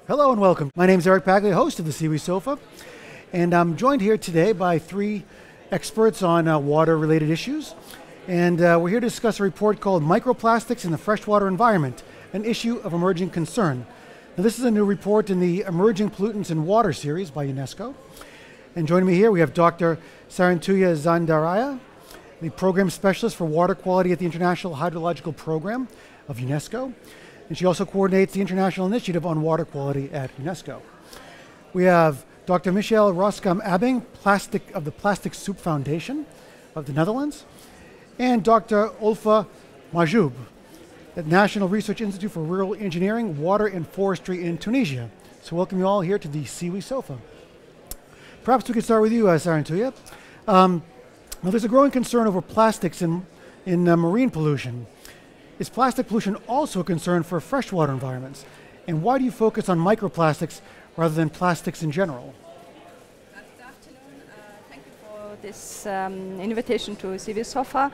Hello and welcome. My name is Eric Bagley, host of the Siwi Sofa, and I'm joined here today by three experts on water-related issues. And we're here to discuss a report called Microplastics in the Freshwater Environment, an issue of emerging concern. Now, this is a new report in the Emerging Pollutants in Water series by UNESCO. And joining me here, we have Dr. Sarantuya Zandaraya, the Program Specialist for Water Quality at the International Hydrological Program of UNESCO. And she also coordinates the International Initiative on Water Quality at UNESCO. We have Dr. Michel Roskam-Abing, of the Plastic Soup Foundation of the Netherlands, and Dr. Olfa Majoub, at National Research Institute for Rural Engineering, Water and Forestry in Tunisia. So welcome you all here to the Siwi Sofa. Perhaps we could start with you, Sarantuya. Now there's a growing concern over plastics in marine pollution. Is plastic pollution also a concern for freshwater environments? And why do you focus on microplastics rather than plastics in general? Good afternoon. Thank you for this invitation to Siwi Sofa.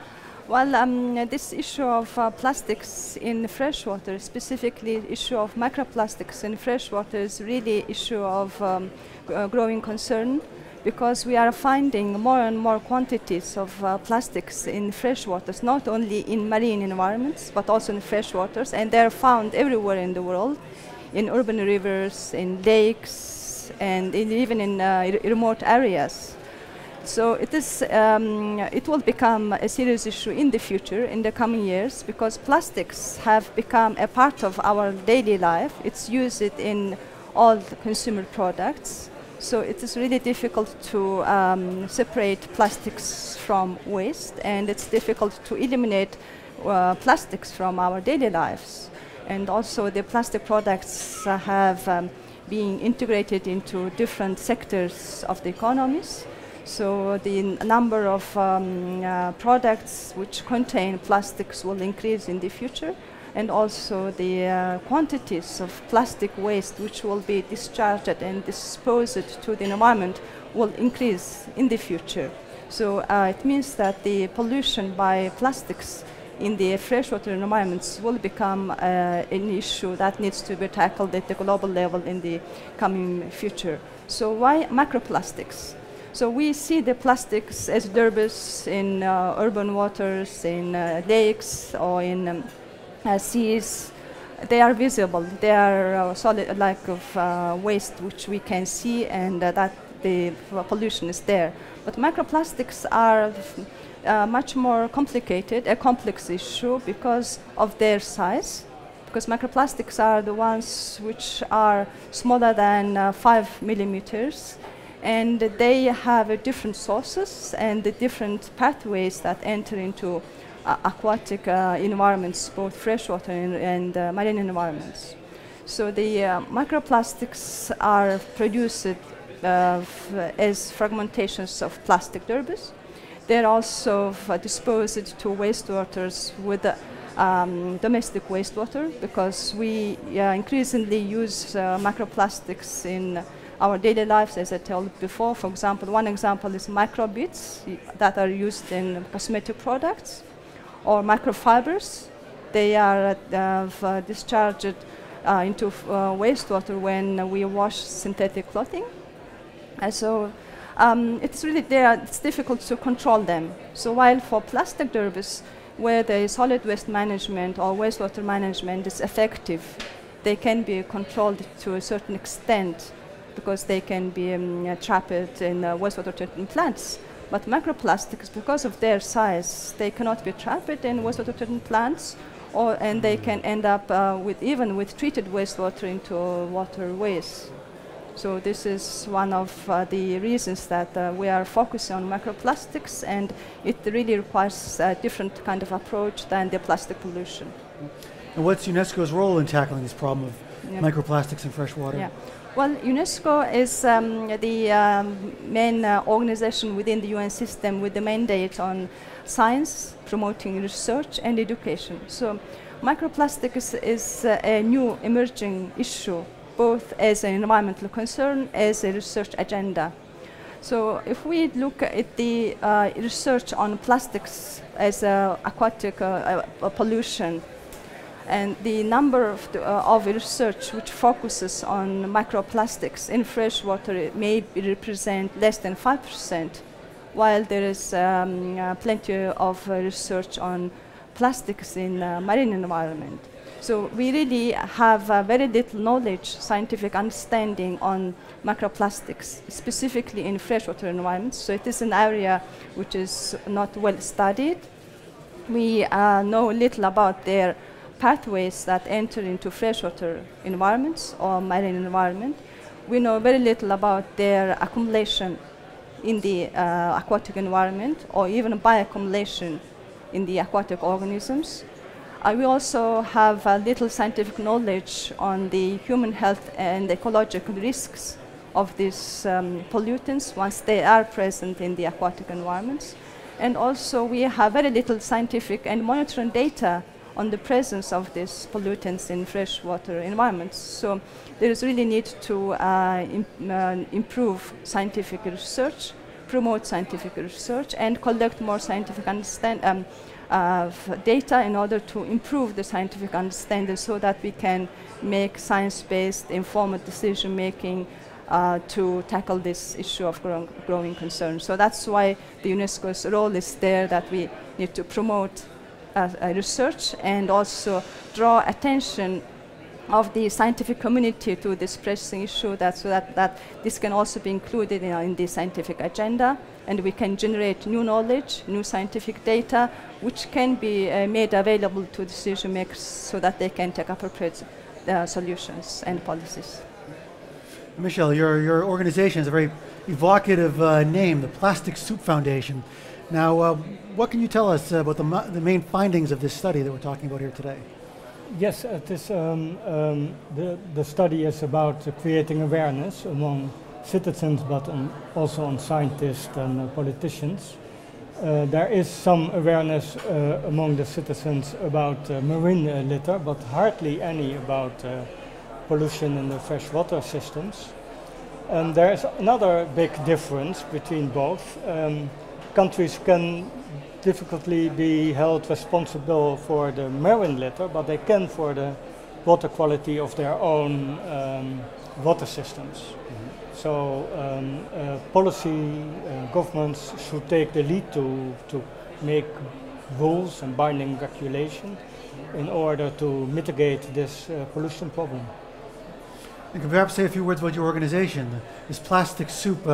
Well, this issue of plastics in freshwater, specifically issue of microplastics in freshwater, is really issue of growing concern, because we are finding more and more quantities of plastics in freshwaters, not only in marine environments, but also in freshwaters, and they're found everywhere in the world, in urban rivers, in lakes, and even in remote areas. So it will become a serious issue in the future, in the coming years, because plastics have become a part of our daily life. It's used in all the consumer products. So it is really difficult to separate plastics from waste, and it's difficult to eliminate plastics from our daily lives. And also the plastic products have been integrated into different sectors of the economies. So the number of products which contain plastics will increase in the future, and also the quantities of plastic waste which will be discharged and disposed to the environment will increase in the future. So it means that the pollution by plastics in the freshwater environments will become an issue that needs to be tackled at the global level in the coming future. So why microplastics? So we see the plastics as debris in urban waters, in lakes, or in seas. They are visible. They are solid, like of waste which we can see, and that the pollution is there. But microplastics are much more complicated, a complex issue because of their size. Because microplastics are the ones which are smaller than 5 millimeters. And they have different sources and the different pathways that enter into aquatic environments, both freshwater and marine environments. So the microplastics are produced as fragmentations of plastic debris. They're also disposed to wastewaters with domestic wastewater, because we increasingly use microplastics in our daily lives, as I told before. For example, one example is microbeads that are used in cosmetic products, or microfibers. They are discharged into wastewater when we wash synthetic clothing. And so it's really it's difficult to control them. So while for plastic debris, where the solid waste management or wastewater management is effective, they can be controlled to a certain extent, because they can be trapped in wastewater treatment plants. But microplastics, because of their size, they cannot be trapped in wastewater treatment plants, and they can end up even with treated wastewater into waterways. So this is one of the reasons that we are focusing on microplastics, and it really requires a different kind of approach than the plastic pollution. And what's UNESCO's role in tackling this problem of microplastics in freshwater? Yeah. Well, UNESCO is the main organization within the UN system with the mandate on science, promoting research and education. So microplastics is a new emerging issue, both as an environmental concern, as a research agenda. So if we look at the research on plastics as aquatic pollution, And the number of research which focuses on microplastics in freshwater may represent less than 5%, while there is plenty of research on plastics in marine environment. So we really have very little knowledge, scientific understanding on microplastics, specifically in freshwater environments. So it is an area which is not well studied. We know little about their pathways that enter into freshwater environments or marine environment. We know very little about their accumulation in the aquatic environment or even bioaccumulation in the aquatic organisms. We also have little scientific knowledge on the human health and ecological risks of these pollutants once they are present in the aquatic environments. And also we have very little scientific and monitoring data on the presence of these pollutants in freshwater environments. So there is really need to improve scientific research, promote scientific research, and collect more scientific data in order to improve the scientific understanding so that we can make science-based, informed decision-making to tackle this issue of growing concern. So that's why the UNESCO's role is there, that we need to promote research and also draw attention of the scientific community to this pressing issue, so that this can also be included in the scientific agenda, and we can generate new knowledge, new scientific data, which can be made available to decision makers so that they can take appropriate solutions and policies. Michelle, your organization has a very evocative name, the Plastic Soup Foundation. Now, what can you tell us about the main findings of this study that we're talking about here today? Yes, it is, the study is about creating awareness among citizens, but also on scientists and politicians. There is some awareness among the citizens about marine litter, but hardly any about pollution in the freshwater systems. And there is another big difference between both. Countries can difficultly be held responsible for the marine litter, but they can for the water quality of their own water systems. Mm-hmm. So policy governments should take the lead to make rules and binding regulation in order to mitigate this pollution problem. You can perhaps say a few words about your organization, this plastic soup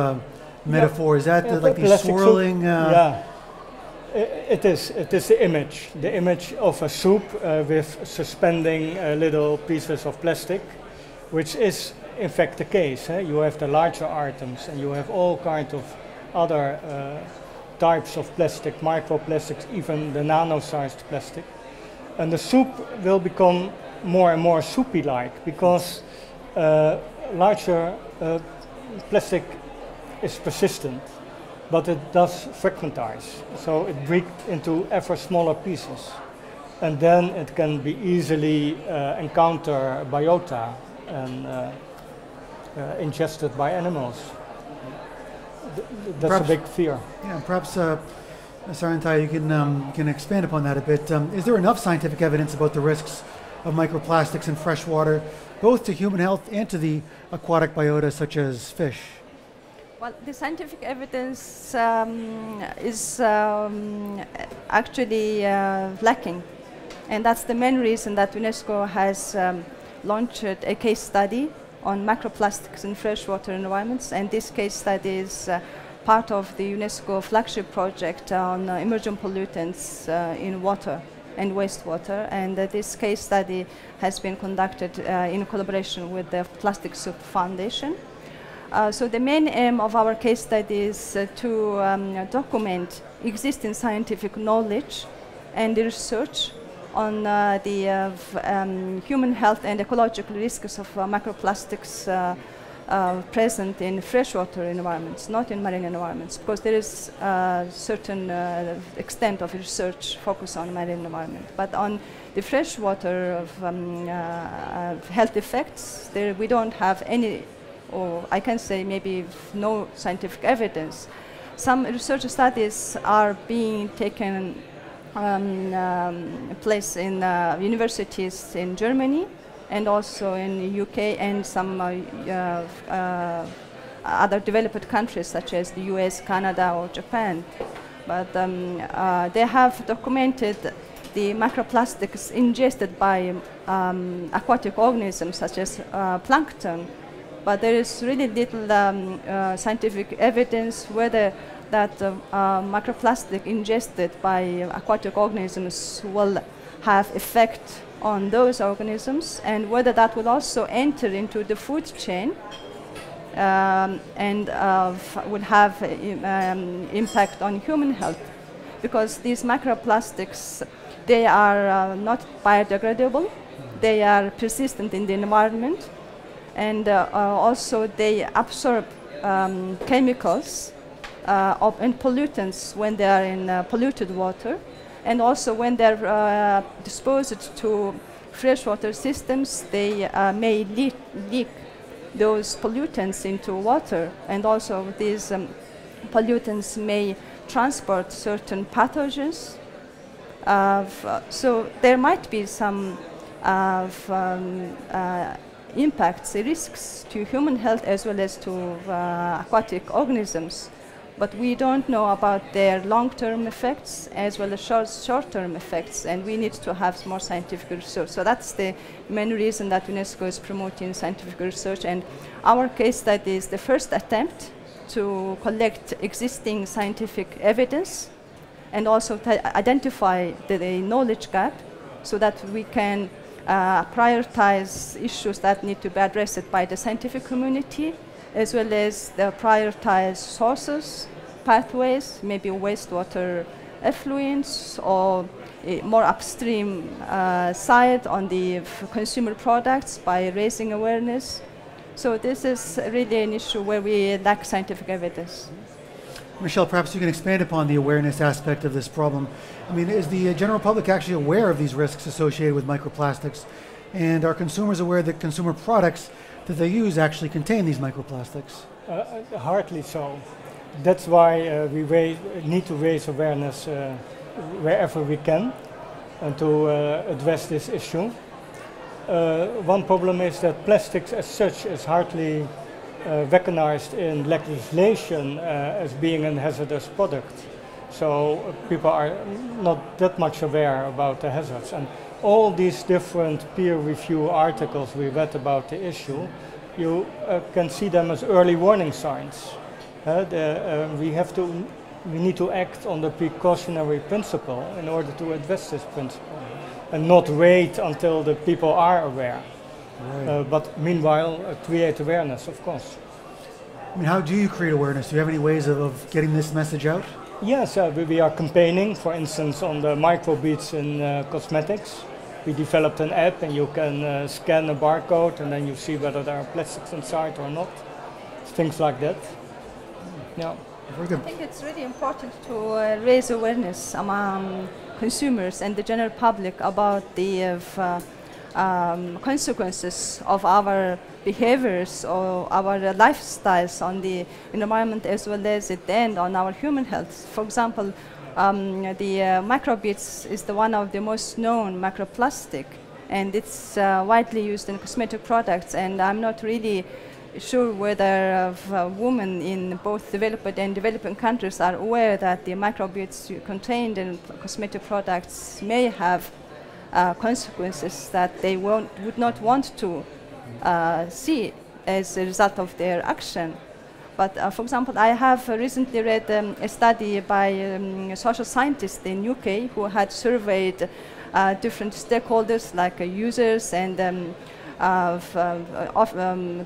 metaphor. Is that like the swirling? Yeah, it is the image of a soup with suspending little pieces of plastic, which is in fact the case. You have the larger items and you have all kinds of other types of plastic, microplastics, even the nano-sized plastic. And the soup will become more and more soupy-like because larger plastic is persistent, but it does fragmentize. So it breaks into ever smaller pieces. And then it can be easily encounter biota and ingested by animals. That's perhaps a big fear. Yeah, perhaps, Sarantai, you can expand upon that a bit. Is there enough scientific evidence about the risks of microplastics in freshwater, both to human health and to the aquatic biota such as fish? Well, the scientific evidence is actually lacking, and that's the main reason that UNESCO has launched a case study on microplastics in freshwater environments, and this case study is part of the UNESCO flagship project on emerging pollutants in water and wastewater, and this case study has been conducted in collaboration with the Plastic Soup Foundation. So the main aim of our case study is to document existing scientific knowledge and research on the human health and ecological risks of microplastics present in freshwater environments, not in marine environments, because there is a certain extent of research focused on marine environment. But on the freshwater health effects, we don't have any, or I can say maybe no scientific evidence. Some research studies are being taken place in universities in Germany and also in the UK and some other developed countries such as the US, Canada or Japan. But they have documented the microplastics ingested by aquatic organisms such as plankton. But there is really little scientific evidence whether that microplastic ingested by aquatic organisms will have effect on those organisms, and whether that will also enter into the food chain and will have impact on human health. Because these microplastics, they are not biodegradable, they are persistent in the environment, and also they absorb chemicals and pollutants when they are in polluted water, and also when they're disposed to freshwater systems, they may leak those pollutants into water, and also these pollutants may transport certain pathogens. So there might be some impacts, risks to human health as well as to aquatic organisms. But we don't know about their long-term effects as well as short-term effects, and we need to have more scientific research. So that's the main reason that UNESCO is promoting scientific research. And our case study is the first attempt to collect existing scientific evidence and also to identify the knowledge gap so that we can prioritize issues that need to be addressed by the scientific community, as well as the prioritize sources, pathways, maybe wastewater effluents, or a more upstream side on the consumer products by raising awareness. So this is really an issue where we lack scientific evidence. Michelle, perhaps you can expand upon the awareness aspect of this problem. I mean, is the general public actually aware of these risks associated with microplastics? And are consumers aware that consumer products that they use actually contain these microplastics? Hardly so. That's why we need to raise awareness wherever we can and to address this issue. One problem is that plastics as such is hardly recognized in legislation as being a hazardous product. So people are not that much aware about the hazards. And all these different peer review articles we read about the issue, you can see them as early warning signs. We need to act on the precautionary principle in order to address this principle, and not wait until the people are aware. Right. But meanwhile, create awareness, of course. I mean, how do you create awareness? Do you have any ways of getting this message out? Yes, we are campaigning, for instance, on the microbeads in cosmetics. We developed an app, and you can scan a barcode, and then you see whether there are plastics inside or not. Things like that. Yeah. Very good. I think it's really important to raise awareness among consumers and the general public about the consequences of our behaviors or our lifestyles on the environment, as well as at the end on our human health. For example, the microbeads is one of the most known microplastic, and it's widely used in cosmetic products, and I'm not really sure whether women in both developed and developing countries are aware that the microbeads contained in cosmetic products may have consequences that they would not want to see as a result of their action. But for example, I have recently read a study by social scientists in UK who had surveyed different stakeholders like users and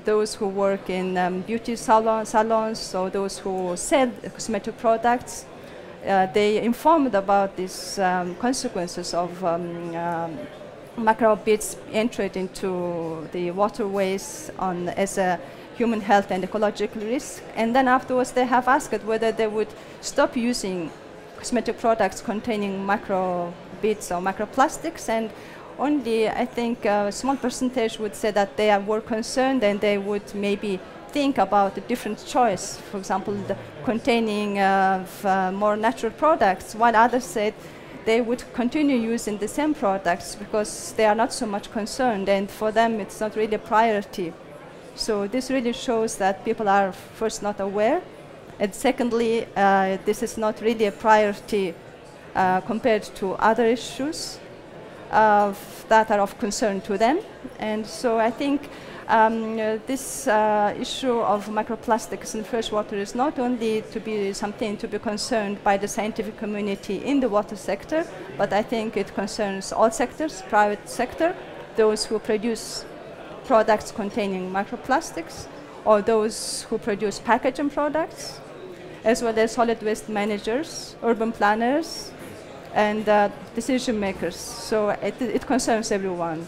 those who work in beauty salons, or those who sell cosmetic products. They informed about these consequences of microbeads entered into the waterways as a human health and ecological risk. And then afterwards they have asked whether they would stop using cosmetic products containing microbeads or microplastics, and only, I think, a small percentage would say that they were concerned and they would maybe think about a different choice, for example, containing more natural products, while others said they would continue using the same products because they are not so much concerned, and for them it's not really a priority. So this really shows that people are first not aware, and secondly, this is not really a priority compared to other issues that are of concern to them. And so I think this issue of microplastics in freshwater is not only to be something to be concerned by the scientific community in the water sector, but I think it concerns all sectors, private sector, those who produce products containing microplastics, or those who produce packaging products, as well as solid waste managers, urban planners, and decision makers. So it concerns everyone.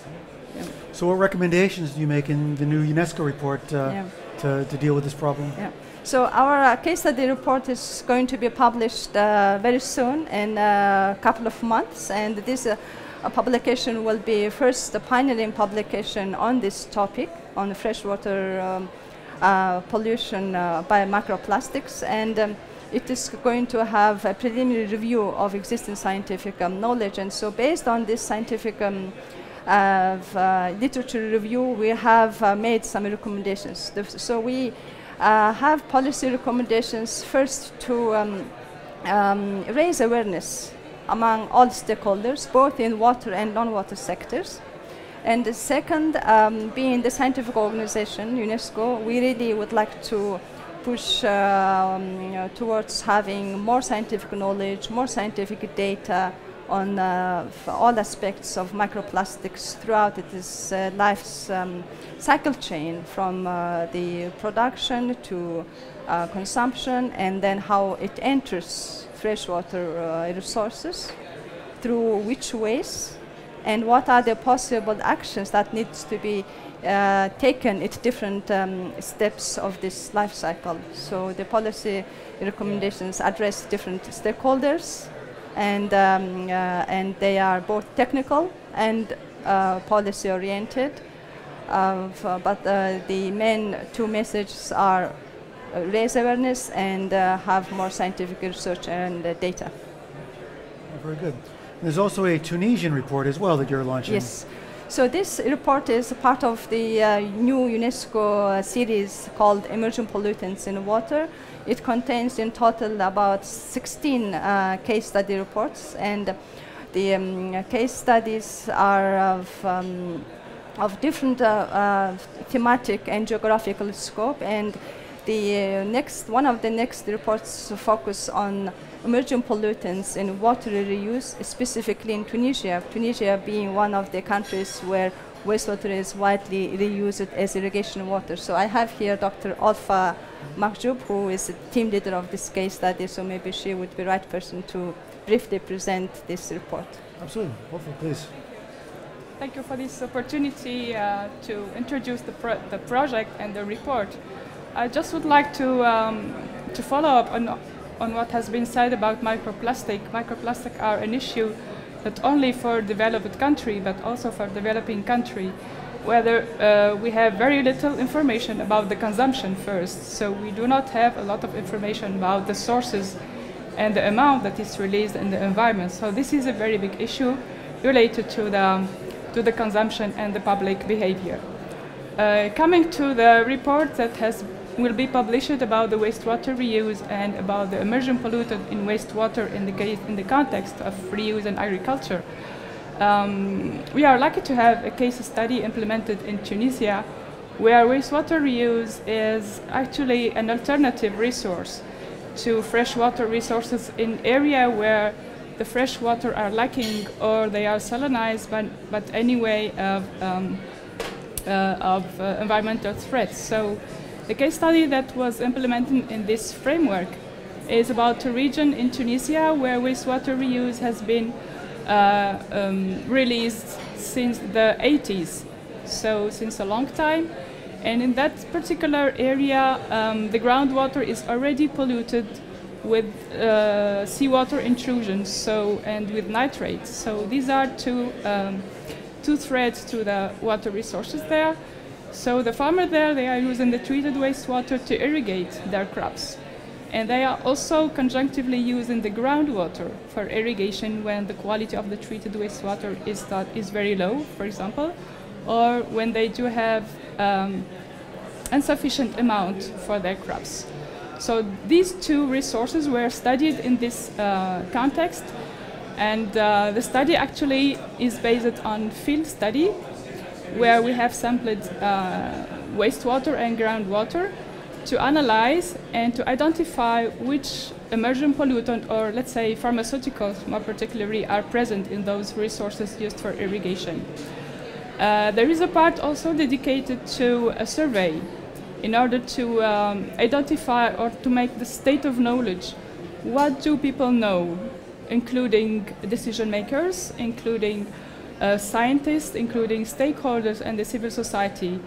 Yeah. So what recommendations do you make in the new UNESCO report to deal with this problem? Yeah. So our case study report is going to be published very soon, in a couple of months, and this publication will be first the pioneering publication on this topic, on freshwater pollution by microplastics, and it is going to have a preliminary review of existing scientific knowledge. And so based on this scientific literature review, we have made some recommendations. So we have policy recommendations first to raise awareness among all stakeholders, both in water and non-water sectors. And the second, being the scientific organization, UNESCO, we really would like to push towards having more scientific knowledge, more scientific data on all aspects of microplastics throughout its life cycle chain, from the production to consumption, and then how it enters freshwater resources, through which ways, and what are the possible actions that needs to be taken at different steps of this life cycle. So the policy recommendations address different stakeholders, and they are both technical and policy oriented. But the main two messages are raise awareness and have more scientific research and data. Oh, very good. There's also a Tunisian report as well that you're launching. Yes. So this report is part of the new UNESCO series called Emerging Pollutants in Water. It contains in total about 16 case study reports, and the case studies are of different thematic and geographical scope, and the one of the next reports focus on emerging pollutants in water reuse, specifically in Tunisia. Tunisia being one of the countries where wastewater is widely reused as irrigation water. So I have here Dr. Alfa Mahjoub, who is the team leader of this case study, so maybe she would be the right person to briefly present this report. Absolutely. Alfa, please. Thank you for this opportunity to introduce the project and the report. I just would like to follow up on what has been said about microplastic. Microplastics are an issue not only for developed country but also for developing country, where we have very little information about the consumption first. So we do not have a lot of information about the sources and the amount that is released in the environment. So this is a very big issue related to the consumption and the public behavior. Coming to the report that will be published about the wastewater reuse and about the emerging pollutant in wastewater in the context of reuse in agriculture. We are lucky to have a case study implemented in Tunisia, where wastewater reuse is actually an alternative resource to freshwater resources in area where the freshwater are lacking or they are salinized, but anyway of environmental threats. So the case study that was implemented in this framework is about a region in Tunisia where wastewater reuse has been released since the 80s, so since a long time. And in that particular area, the groundwater is already polluted with seawater intrusions, and with nitrates. So these are two threats to the water resources there. So the farmers there, they are using the treated wastewater to irrigate their crops. And they are also conjunctively used in the groundwater for irrigation when the quality of the treated wastewater is very low, for example, or when they do have insufficient amount for their crops. So these two resources were studied in this context, and the study actually is based on field study, where we have sampled wastewater and groundwater to analyze and to identify which emerging pollutant, or let's say pharmaceuticals more particularly, are present in those resources used for irrigation. There is a part also dedicated to a survey in order to identify or to make the state of knowledge. What do people know, including decision makers, including scientists, including stakeholders and the civil society.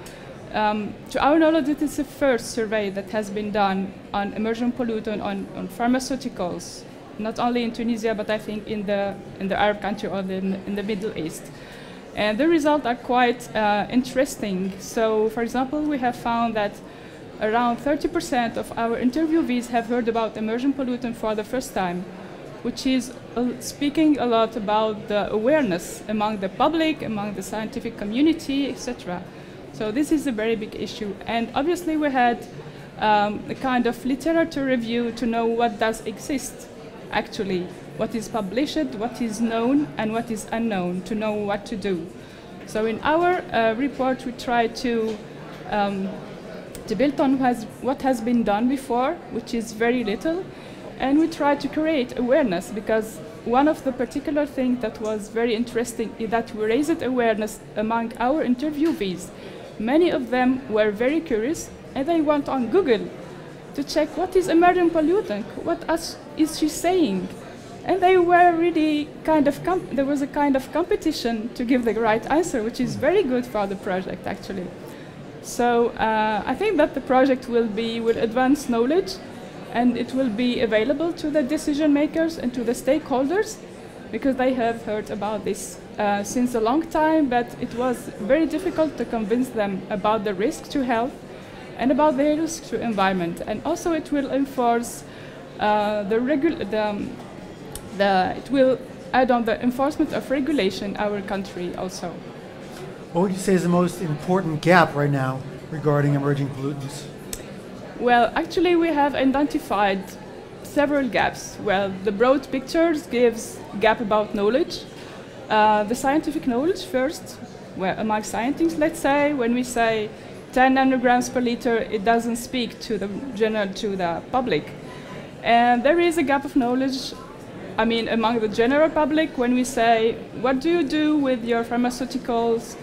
To our knowledge, it is the first survey that has been done on emerging pollutant, on pharmaceuticals, not only in Tunisia, but I think in the Arab country or in the Middle East. And the results are quite interesting. So, for example, we have found that around 30% of our interviewees have heard about emerging pollutant for the first time, which is speaking a lot about the awareness among the public, among the scientific community, etc. So this is a very big issue. And obviously we had a kind of literature review to know what does exist, actually, what is published, what is known, and what is unknown, to know what to do. So in our report, we try to build on what has been done before, which is very little, and we try to create awareness, because one of the particular things that was very interesting is that we raised awareness among our interviewees. Many of them were very curious, and they went on Google to check what is emerging pollutant, what is she saying, and they were really there was a kind of competition to give the right answer, which is very good for the project actually. So I think that the project will advance knowledge, and it will be available to the decision makers and to the stakeholders, because they have heard about this since a long time, but it was very difficult to convince them about the risk to health and about the risk to environment. And also it will enforce it will add on the enforcement of regulation in our country also. What would you say is the most important gap right now regarding emerging pollutants? Well, actually we have identified several gaps. Well, the broad pictures gives gap about knowledge. The scientific knowledge first, where among scientists, let's say, when we say 10 nanograms per liter, it doesn't speak to the public. And there is a gap of knowledge, among the general public, when we say, what do you do with your pharmaceuticals?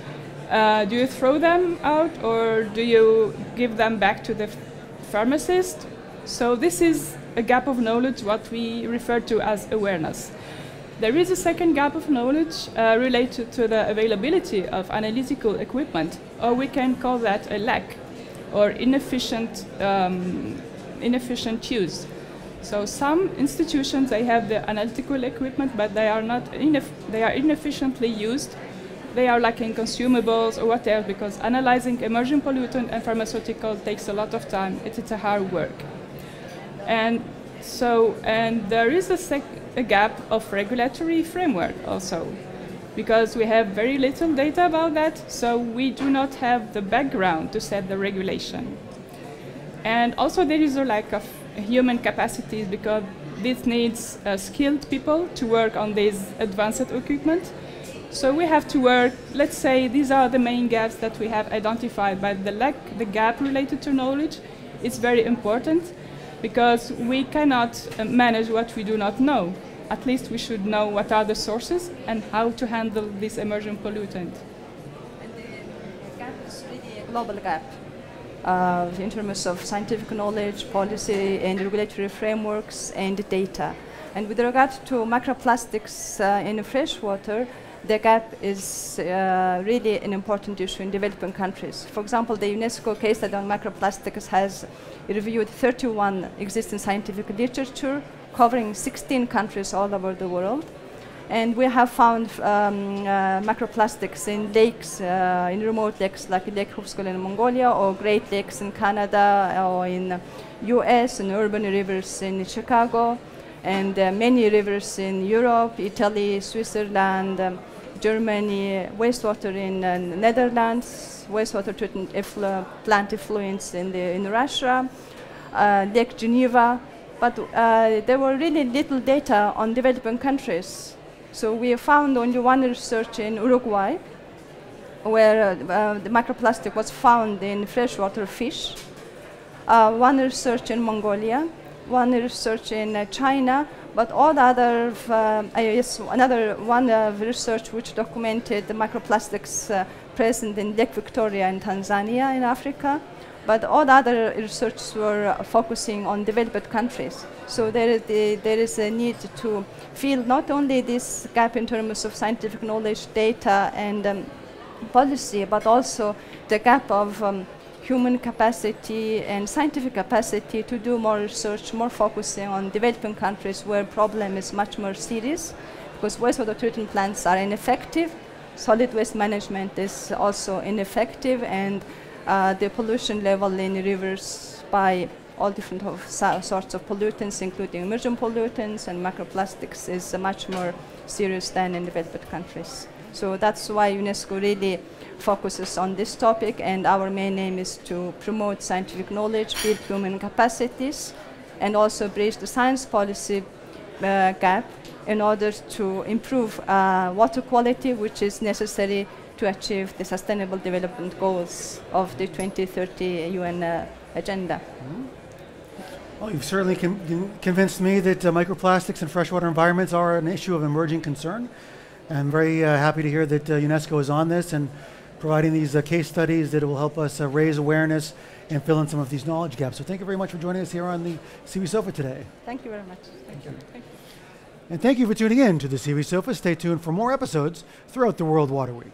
Do you throw them out, or do you give them back to the pharmacist? So this is a gap of knowledge, what we refer to as awareness. There is a second gap of knowledge related to the availability of analytical equipment, or we can call that a lack, or inefficient use. So some institutions, they have the analytical equipment, but they are inefficiently used. They are lacking consumables or whatever, because analyzing emerging pollutant and pharmaceutical takes a lot of time. It's a hard work. And there is a gap of regulatory framework also, because we have very little data about that, so we do not have the background to set the regulation. And also there is a lack of human capacities, because this needs skilled people to work on this advanced equipment. So we have to work, let's say these are the main gaps that we have identified, but the gap related to knowledge is very important, because we cannot manage what we do not know. At least we should know what are the sources and how to handle this emerging pollutant. And the gap is really a global gap in terms of scientific knowledge, policy and regulatory frameworks and data. And with regard to microplastics in freshwater, the gap is really an important issue in developing countries. For example, the UNESCO case study on microplastics has reviewed 31 existing scientific literature covering 16 countries all over the world. And we have found microplastics in lakes, in remote lakes like Lake Hovsgol in Mongolia, or Great Lakes in Canada, or in US, and urban rivers in Chicago, and many rivers in Europe, Italy, Switzerland, Germany, wastewater in Netherlands, wastewater treatment plant effluents in Russia, Lake Geneva, but there were really little data on developing countries. So we found only one research in Uruguay, where the microplastic was found in freshwater fish, one research in Mongolia, one research in China, but all the other, another one research which documented the microplastics present in Lake Victoria in Tanzania in Africa, but all the other research were focusing on developed countries. So there is a need to fill not only this gap in terms of scientific knowledge, data, and policy, but also the gap of human capacity and scientific capacity to do more research, more focusing on developing countries where problem is much more serious, because wastewater treatment plants are ineffective, solid waste management is also ineffective, and the pollution level in rivers by all different sorts of pollutants, including emerging pollutants and microplastics, is much more serious than in developed countries. So that's why UNESCO really focuses on this topic, and our main aim is to promote scientific knowledge, build human capacities, and also bridge the science policy gap in order to improve water quality, which is necessary to achieve the Sustainable Development Goals of the 2030 UN agenda. Mm-hmm. Well, you've certainly convinced me that microplastics in freshwater environments are an issue of emerging concern. I'm very happy to hear that UNESCO is on this and providing these case studies that will help us raise awareness and fill in some of these knowledge gaps. So thank you very much for joining us here on the Siwi Sofa today. Thank you very much. Thank you. Thank you. And thank you for tuning in to the Siwi Sofa. Stay tuned for more episodes throughout the World Water Week.